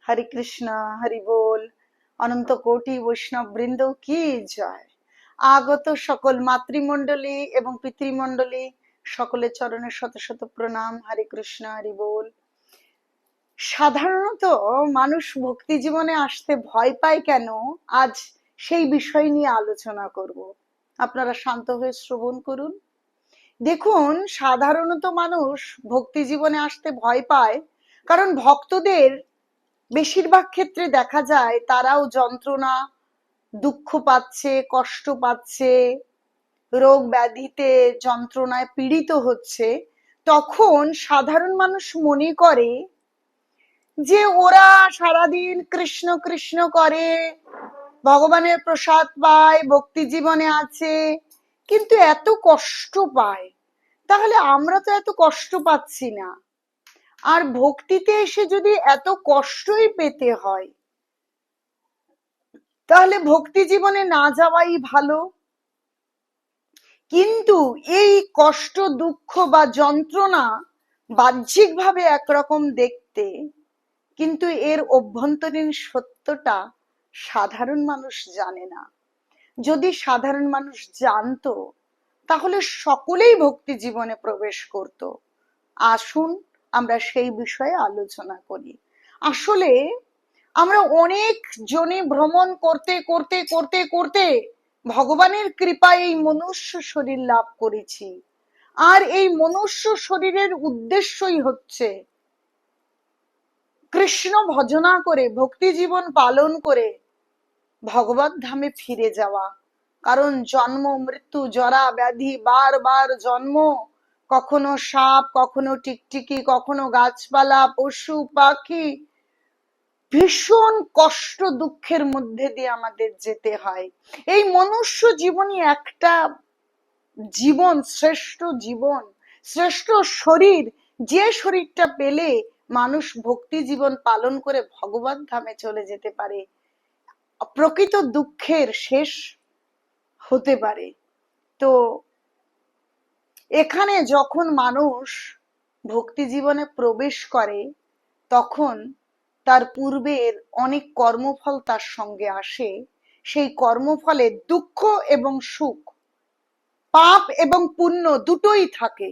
হরে কৃষ্ণ, হরি বল। অনন্ত কোটি বৈষ্ণব বৃন্দ কি জয়। আগত সকল মাতৃমণ্ডলী এবং পিতৃমণ্ডলী সকলের চরণে শত শত প্রণাম। হরে কৃষ্ণ, হরি বল। সাধারণত মানুষ ভক্তি জীবনে আসতে ভয় পায় কেন, আজ সেই বিষয় নিয়ে আলোচনা করব। আপনারা শান্ত হয়ে শ্রবণ করুন। দেখুন, সাধারণত মানুষ ভক্তি জীবনে আসতে ভয় পায় কারণ ভক্তদের বেশিরভাগ ক্ষেত্রে দেখা যায় তারাও যন্ত্রণা, দুঃখ পাচ্ছে, কষ্ট পাচ্ছে, রোগ ব্যাধিতে যন্ত্রণায় পীড়িত হচ্ছে। তখন সাধারণ মানুষ মনে করে যে ওরা সারাদিন কৃষ্ণ কৃষ্ণ করে, ভগবানের প্রসাদ পায়, ভক্তি জীবনে আছে, কিন্তু এত কষ্ট পায়। তাহলে আমরা তো এত কষ্ট পাচ্ছি না, আর ভক্তিতে এসে যদি এত কষ্টই পেতে হয় তাহলে ভক্তি জীবনে না যাওয়াই ভালো। কিন্তু এই কষ্ট, দুঃখ বা যন্ত্রণা বাহ্যিকভাবে একরকম দেখতে, কিন্তু এর অভ্যন্তরীণ সত্যটা সাধারণ মানুষ জানে না। যদি সাধারণ মানুষ জানতো তাহলে সকলেই ভক্তি জীবনে প্রবেশ করত। আসুন আমরা সেই বিষয়ে আলোচনা করি। আসলে আমরা অনেক জনে ভ্রমণ করতে করতে করতে করতে ভগবানের কৃপায় এই মনুষ্য শরীর লাভ করেছি। আর এই মনুষ্য শরীরের উদ্দেশ্যই হচ্ছে কৃষ্ণ ভজনা করে, ভক্তি জীবন পালন করে ভগবত ধামে ফিরে যাওয়া। কারণ জন্ম, মৃত্যু, জরা, ব্যাধি, বারবার জন্ম, কখনো সাপ, কখনো টিকটিকি, কখনো গাছপালা, পশু পাখি, ভীষণ কষ্ট দুঃখের মধ্যে দিয়ে আমাদের যেতে হয়। এই মনুষ্য জীবনই একটা জীবন, শ্রেষ্ঠ জীবন, শ্রেষ্ঠ শরীর, যে শরীরটা পেলে মানুষ ভক্তি জীবন পালন করে ভগবত ধামে চলে যেতে পারে, প্রকৃত দুঃখের শেষ হতে পারে। তো এখানে যখন মানুষ ভক্তি জীবনে প্রবেশ করে তখন তার পূর্বের অনেক কর্মফল তার সঙ্গে আসে। সেই কর্মফলে দুঃখ এবং সুখ, পাপ এবং পুণ্য দুটোই থাকে।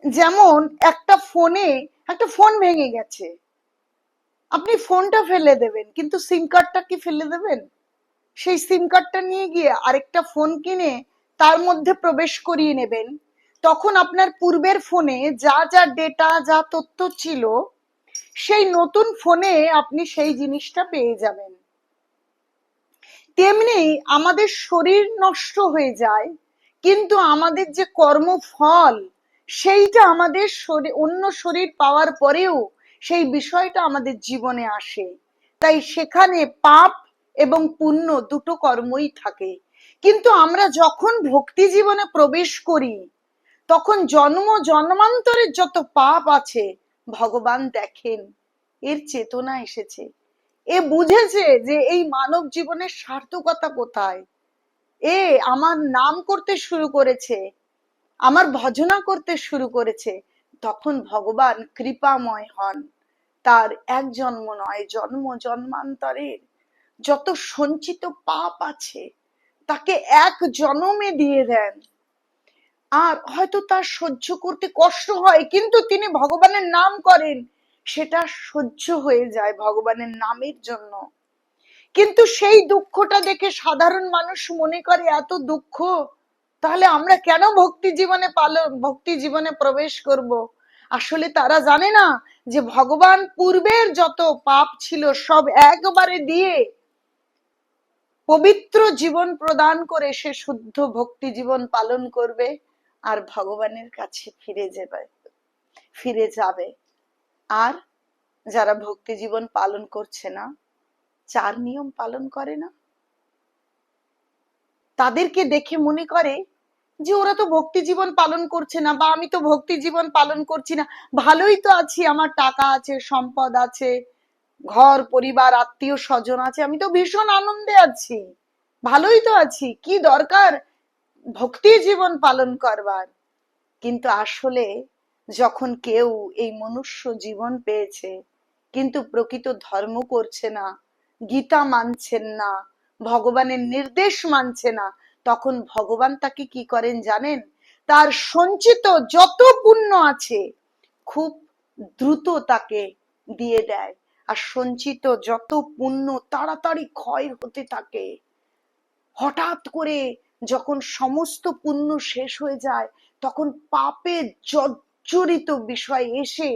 যেমন একটা ফোন ভেঙে গেছে, আপনি ফোনটা ফেলে দেবেন, কিন্তু সিম কার্ডটা কি ফেলে দেবেন? সেই সিম কার্ডটা নিয়ে গিয়ে আরেকটা ফোন কিনে তার মধ্যে প্রবেশ করিয়ে নেবেন। তখন আপনার পূর্বের ফোনে যা যা ডেটা, যা তথ্য ছিল, সেই নতুন ফোনে আপনি সেই জিনিসটা পেয়ে যাবেন। তেমনি আমাদের শরীর নষ্ট হয়ে যায়, কিন্তু আমাদের যে কর্মফল সেইটা আমাদের শরীর, অন্য শরীর পাওয়ার পরেও সেই বিষয়টা আমাদের জীবনে আসে। তাই সেখানে পাপ এবং পুণ্য দুটো কর্মই থাকে। কিন্তু আমরা যখন ভক্তি জীবনে প্রবেশ করি তখন জন্ম জন্মান্তরের যত পাপ আছে ভগবান দেখেন, এর চেতনা এসেছে, এ বুঝেছে যে এই মানব জীবনের সার্থকতা কোথায়। এ আমার নাম করতে শুরু করেছে, আমার ভজনা করতে শুরু করেছে। তখন ভগবান কৃপাময় হন, তার এক জন্ম নয়, জন্ম জন্মান্তরের যত সঞ্চিত পাপ আছে তাকে এক জন্মে দিয়ে দেন। আর হয়তো তার সহ্য করতে কষ্ট হয়, কিন্তু তিনি ভগবানের নাম করেন, সেটা সহ্য হয়ে যায় ভগবানের নামের জন্য। কিন্তু সেই দুঃখটা দেখে সাধারণ মানুষ মনে করে এত দুঃখ, তাহলে আমরা কেন ভক্তি জীবনে প্রবেশ করব? আসলে তারা জানে না যে ভগবান পূর্বের যত পাপ ছিল সব একবারে দিয়ে পবিত্র জীবন প্রদান করে সে শুদ্ধ ভক্তি জীবন পালন করবে আর ভগবানের কাছে ফিরে যাবে। আর যারা ভক্তি জীবন পালন করছে না, 4 নিয়ম পালন করে না, তাদেরকে দেখে মনে করে যে ওরা তো ভক্তি জীবন পালন করছে না, বা আমি তো ভক্তি জীবন পালন করছি না, ভালোই তো আছি, আমার টাকা আছে, সম্পদ আছে, ঘর পরিবার, আত্মীয় স্বজন আছে, আমি তো ভীষণ আনন্দে আছি, ভালোই তো আছি, কি দরকার ভক্তি জীবন পালন করবার। কিন্তু আসলে যখন কেউ এই মনুষ্য জীবন পেয়েছে, কিন্তু প্রকৃত ধর্ম করছে না, গীতা মানছেন না, ভগবানের নির্দেশ মানছে না, তখন ভগবান তাকে কি করেন জানেন? তার সঞ্চিত যত পুণ্য আছে খুব দ্রুত তাকে দিয়ে দেয়, আর সঞ্চিত যত পুণ্য তাড়াতাড়ি ক্ষয় হতে থাকে। হঠাৎ করে যখন সমস্ত পুণ্য শেষ হয়ে যায়, তখন পাপে জর্জরিত বিষয় এসে,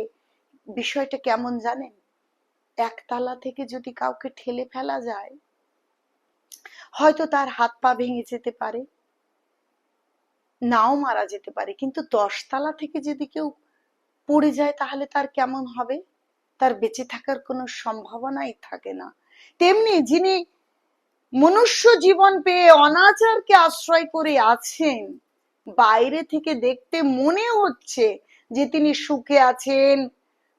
বিষয়টা কেমন জানেন? একতলা থেকে যদি কাউকে ঠেলে ফেলা যায়, হয়তো তার হাত পা ভেঙে যেতে পারে, নাও মারা যেতে পারে, কিন্তু 10 তলা থেকে যদি কেউ পড়ে যায় তাহলে তার কেমন হবে? তার বেঁচে থাকার কোনো সম্ভাবনাই থাকে না। তেমনি যিনি মনুষ্য জীবন পেয়ে অনাচারকে আশ্রয় করে আছেন, বাইরে থেকে দেখতে মনে হচ্ছে যে তিনি সুখে আছেন,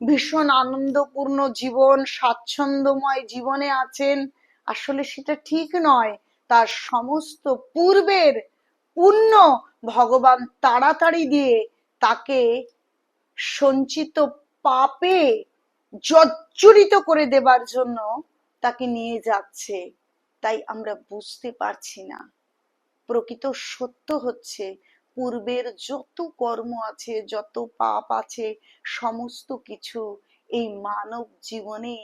ভীষণ আনন্দপূর্ণ জীবন, স্বাচ্ছন্দ্যময় জীবনে আছেন, আসলে সেটা ঠিক নয়। তার সমস্ত পূর্বের পুণ্য ভগবান তাড়াতাড়ি দিয়ে তাকে সঞ্চিত পাপে জর্জরিত করে দেবার জন্য তাকে নিয়ে যাচ্ছে। তাই আমরা বুঝতে পারছি না। প্রকৃত সত্য হচ্ছে পূর্বের যত কর্ম আছে, যত পাপ আছে, সমস্ত কিছু এই মানব জীবনে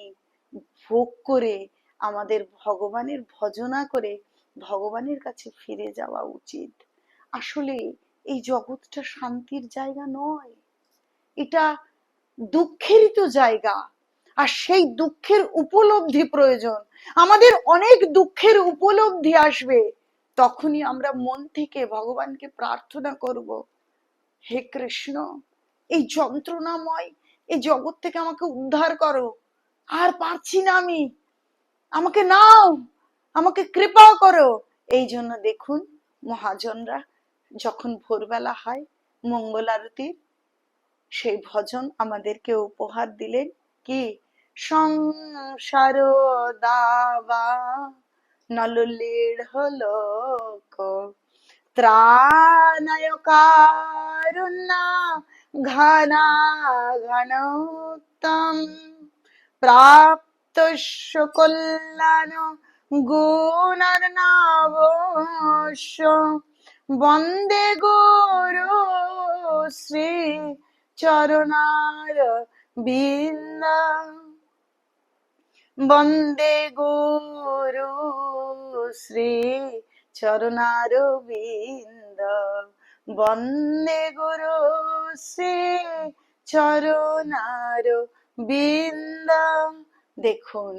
ভোগ করে আমাদের ভগবানের ভজনা করে ভগবানের কাছে ফিরে যাওয়া উচিত। আসলে এই জগৎটা শান্তির জায়গা নয়, এটা দুঃখেরই তো জায়গা। আর সেই দুঃখের উপলব্ধি প্রয়োজন। আমাদের অনেক দুঃখের উপলব্ধি আসবে, তখনই আমরা মন থেকে ভগবানকে প্রার্থনা করব, হে কৃষ্ণ, এই যন্ত্রণাময় এই জগৎ থেকে আমাকে উদ্ধার করো, আর পারছি না আমি, আমাকে নাও, আমাকে কৃপা করো। এই জন্য দেখুন মহাজনরা যখন ভোরবেলা হয় মঙ্গল আরতির সেই ভজন আমাদেরকে উপহার দিলেন, কি? সংসার দাবা নললীঢ় লোক ত্রাণায় কারুণ্য ঘনা ঘনোত্তম প্রাপ্ত কল্যাণ গুণার্ণবস্য বন্দে গুরু শ্রী চরণার বিন্দ বন্দে গুরু শ্রী চরণার বিন্দ বন্দে গুরু শ্রী চরণার বিন্দ। দেখুন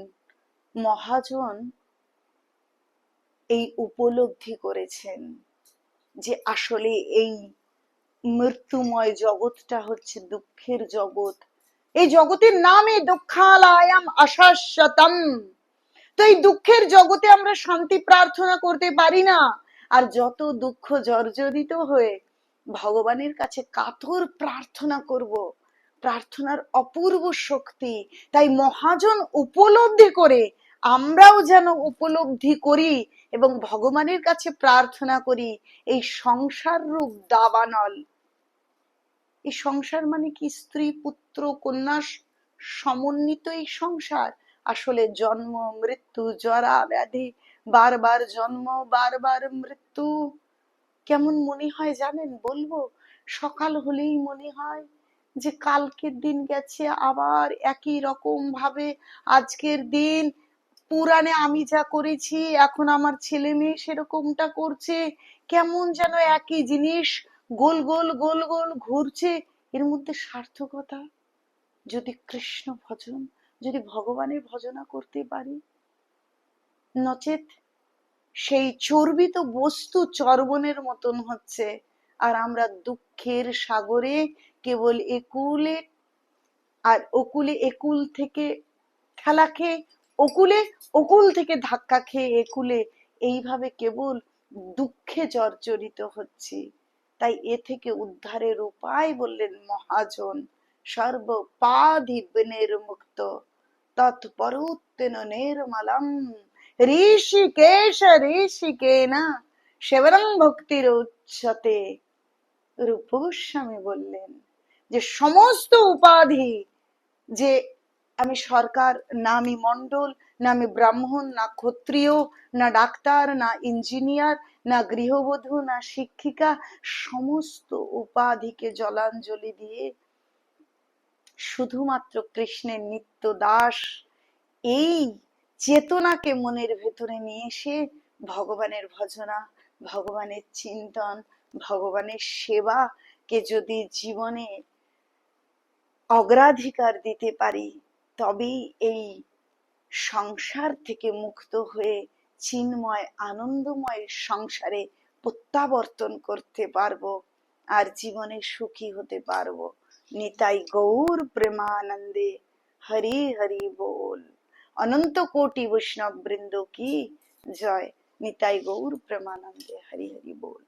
মহাজন এই উপলব্ধি করেছেন যে আসলে এই মৃত্যুময় জগৎটা হচ্ছে দুঃখের জগৎ, এই জগতের নামে দুঃখালয়ম অশাশ্বতম। তো এই দুঃখের জগতে আমরা শান্তি প্রার্থনা করতে পারি না, আর যত দুঃখ জর্জরিত হয়ে ভগবানের কাছে কাতর প্রার্থনা করব, প্রার্থনার অপূর্ব শক্তি। তাই মহাজন উপলব্ধি করে আমরাও যেন উপলব্ধি করি এবং ভগবানের কাছে প্রার্থনা করি। এই সংসার রূপ দাবানল, এই সংসার মানে কি? স্ত্রী পুত্র কন্যা সমন্বিত এই সংসার। আসলে জন্ম মৃত্যু জরা ব্যাধি, বারবার জন্ম বারবার মৃত্যু। কেমন মনে হয় জানেন? বলবো, সকাল হলেই মনে হয় যে কালকের দিন গেছে, আবার একই রকম ভাবে আজকের দিন, পুরাণে আমি যা করেছি এখন আমার ছেলে মেয়ে সেরকমটা করছে, কেমন যেন একই জিনিস গোল গোল গোল গোল ঘুরছে। এর মধ্যে সার্থকতা যদি কৃষ্ণ ভজন, যদি ভগবানের ভজনা করতে পারি, নচেত সেই চর্বিত বস্তু চর্বণের মতন হচ্ছে, আর আমরা দুঃখের সাগরে কেবল একুলে আর ওকুলে, একুল থেকে ঠেলা খেয়ে ওকুলে, ওকুল থেকে ধাক্কা খেয়ে একুলে, এইভাবে কেবল দুঃখে জর্জরিত হচ্ছি। তাই এ থেকে উদ্ধারের উপায় বললেন মহাজন, সর্বপাধি বিনির্মুক্ত তৎপরোত্তেন নির্মলম ঋষিকেশ ঋষিকেন সেবরং ভক্তির উচ্চতে। রূপ গোস্বামী বললেন যে সমস্ত উপাধি যে আমি সরকার না, আমি মণ্ডল না, আমি ব্রাহ্মণ না, ক্ষত্রিয় না, ডাক্তার না, ইঞ্জিনিয়ার না, গৃহবধূ না, শিক্ষিকা, সমস্ত উপাধিকে জলাঞ্জলি দিয়ে শুধুমাত্র কৃষ্ণের নিত্য দাস এই চেতনাকে মনের ভেতরে নিয়ে এসে ভগবানের ভজনা, ভগবানের চিন্তন, ভগবানের সেবাকে যদি জীবনে অগ্রাধিকার দিতে পারি, তবেই এই সংসার থেকে মুক্ত হয়ে চিন্ময় আনন্দময় সংসারে প্রত্যাবর্তন করতে পারবো আর জীবনে সুখী হতে পারবো। নিতাই গৌর প্রেমানন্দে, হরি হরি বল। অনন্ত কোটি বৈষ্ণব বৃন্দ কি জয়। নিতাই গৌর প্রেমানন্দে, হরি হরি বল।